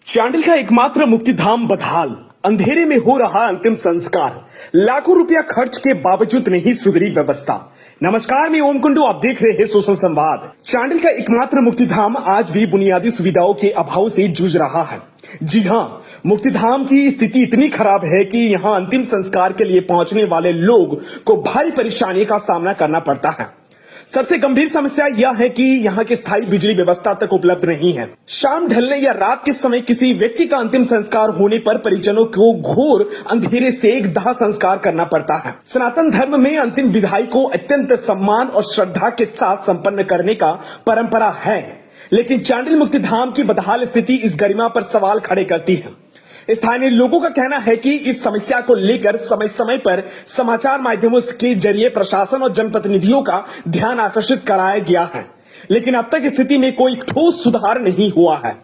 चांडिल का एकमात्र मुक्तिधाम बदहाल, अंधेरे में हो रहा अंतिम संस्कार, लाखों रुपया खर्च के बावजूद नहीं सुधरी व्यवस्था। नमस्कार, मैं ओम कुंडू, आप देख रहे हैं सोशल संवाद। चांडिल का एकमात्र मुक्तिधाम आज भी बुनियादी सुविधाओं के अभाव से जूझ रहा है। जी हां, मुक्तिधाम की स्थिति इतनी खराब है कि यहां अंतिम संस्कार के लिए पहुंचने वाले लोग को भारी परेशानी का सामना करना पड़ता है। सबसे गंभीर समस्या यह है कि यहाँ की स्थायी बिजली व्यवस्था तक उपलब्ध नहीं है। शाम ढलने या रात के समय किसी व्यक्ति का अंतिम संस्कार होने पर परिजनों को घोर अंधेरे से एक दाह संस्कार करना पड़ता है। सनातन धर्म में अंतिम विदाई को अत्यंत सम्मान और श्रद्धा के साथ संपन्न करने का परंपरा है, लेकिन चांडिल मुक्तिधाम की बदहाल स्थिति इस गरिमा पर सवाल खड़े करती है। स्थानीय लोगों का कहना है कि इस समस्या को लेकर समय समय पर समाचार माध्यमों के जरिए प्रशासन और जनप्रतिनिधियों का ध्यान आकर्षित कराया गया है, लेकिन अब तक स्थिति में कोई ठोस सुधार नहीं हुआ है।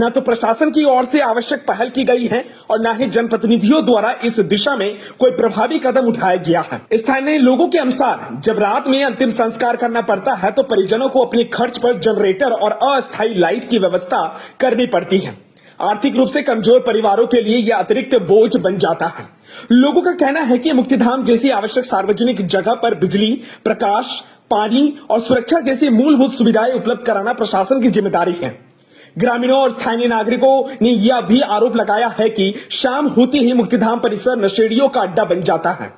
न तो प्रशासन की ओर से आवश्यक पहल की गई है और न ही जनप्रतिनिधियों द्वारा इस दिशा में कोई प्रभावी कदम उठाया गया है। स्थानीय लोगों के अनुसार जब रात में अंतिम संस्कार करना पड़ता है तो परिजनों को अपने खर्च पर जनरेटर और अस्थायी लाइट की व्यवस्था करनी पड़ती है। आर्थिक रूप से कमजोर परिवारों के लिए यह अतिरिक्त बोझ बन जाता है। लोगों का कहना है कि मुक्तिधाम जैसी आवश्यक सार्वजनिक जगह पर बिजली, प्रकाश, पानी और सुरक्षा जैसी मूलभूत सुविधाएं उपलब्ध कराना प्रशासन की जिम्मेदारी है। ग्रामीणों और स्थानीय नागरिकों ने यह भी आरोप लगाया है कि शाम होते ही मुक्तिधाम परिसर नशेड़ियों का अड्डा बन जाता है।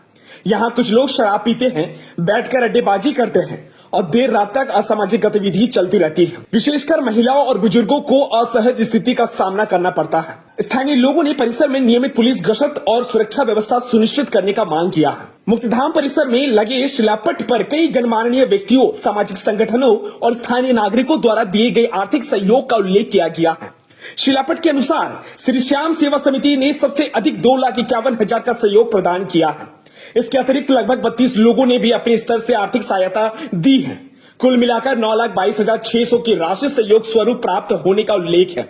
यहाँ कुछ लोग शराब पीते हैं, बैठकर अड्डेबाजी करते हैं और देर रात तक असामाजिक गतिविधि चलती रहती है। विशेषकर महिलाओं और बुजुर्गों को असहज स्थिति का सामना करना पड़ता है। स्थानीय लोगों ने परिसर में नियमित पुलिस गश्त और सुरक्षा व्यवस्था सुनिश्चित करने का मांग किया है। मुक्तिधाम परिसर में लगे शिलापट पर कई गणमान्य व्यक्तियों, सामाजिक संगठनों और स्थानीय नागरिकों द्वारा दिए गए आर्थिक सहयोग का उल्लेख किया गया है। शिलापट के अनुसार श्री श्याम सेवा समिति ने सबसे अधिक 2,51,000 का सहयोग प्रदान किया है। इसके अतिरिक्त लगभग 32 लोगों ने भी अपने स्तर से आर्थिक सहायता दी है। कुल मिलाकर 9,22,600 की राशि सहयोग स्वरूप प्राप्त होने का उल्लेख है।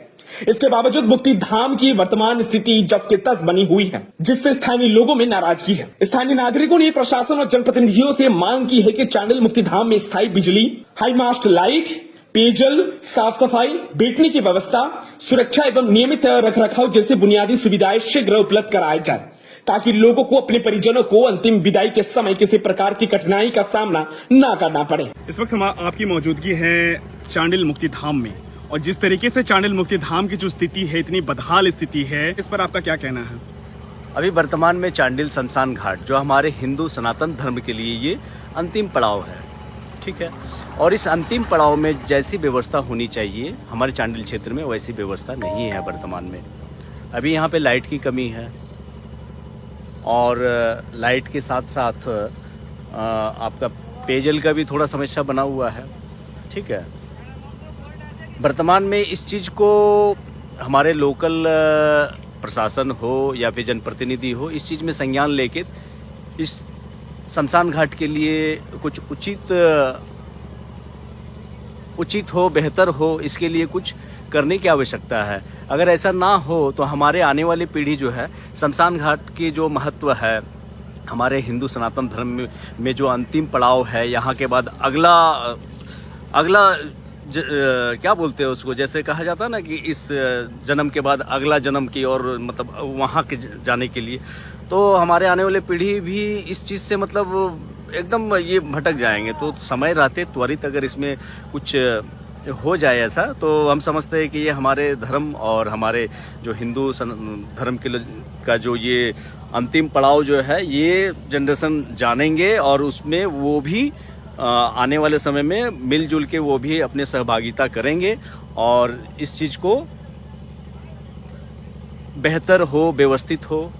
इसके बावजूद मुक्तिधाम की वर्तमान स्थिति जस के तस बनी हुई है, जिससे स्थानीय लोगों में नाराजगी है। स्थानीय नागरिकों ने प्रशासन और जनप्रतिनिधियों से मांग की है कि चांडिल मुक्तिधाम में स्थायी बिजली, हाई मास्ट लाइट, पेयजल, साफ सफाई, बैठने की व्यवस्था, सुरक्षा एवं नियमित रखरखाव जैसी बुनियादी सुविधाएं शीघ्र उपलब्ध कराई जाए, ताकि लोगों को अपने परिजनों को अंतिम विदाई के समय किसी प्रकार की कठिनाई का सामना न करना पड़े। इस वक्त हम आपकी मौजूदगी है चांडिल मुक्तिधाम में, और जिस तरीके से चांडिल मुक्तिधाम की जो स्थिति है, इतनी बदहाल स्थिति है, इस पर आपका क्या कहना है? अभी वर्तमान में चांडिल शमशान घाट जो हमारे हिंदू सनातन धर्म के लिए ये अंतिम पड़ाव है, ठीक है। और इस अंतिम पड़ाव में जैसी व्यवस्था होनी चाहिए हमारे चांडिल क्षेत्र में, वैसी व्यवस्था नहीं है वर्तमान में। अभी यहाँ पे लाइट की कमी है और लाइट के साथ साथ आपका पेयजल का भी थोड़ा समस्या बना हुआ है, ठीक है। वर्तमान में इस चीज़ को हमारे लोकल प्रशासन हो या फिर जनप्रतिनिधि हो, इस चीज़ में संज्ञान लेके इस शमशान घाट के लिए कुछ उचित हो, बेहतर हो, इसके लिए कुछ करने की आवश्यकता है। अगर ऐसा ना हो तो हमारे आने वाली पीढ़ी जो है, शमशान घाट की जो महत्व है हमारे हिंदू सनातन धर्म में जो अंतिम पड़ाव है, यहाँ के बाद अगला क्या बोलते हैं उसको, जैसे कहा जाता है ना कि इस जन्म के बाद अगला जन्म की और मतलब वहाँ के जाने के लिए, तो हमारे आने वाली पीढ़ी भी इस चीज़ से मतलब एकदम ये भटक जाएंगे। तो समय रहते त्वरित अगर इसमें कुछ हो जाए ऐसा, तो हम समझते हैं कि ये हमारे धर्म और हमारे जो हिंदू धर्म का जो ये अंतिम पड़ाव जो है, ये जनरेशन जानेंगे और उसमें वो भी आने वाले समय में मिलजुल के वो भी अपने सहभागिता करेंगे और इस चीज़ को बेहतर हो, व्यवस्थित हो।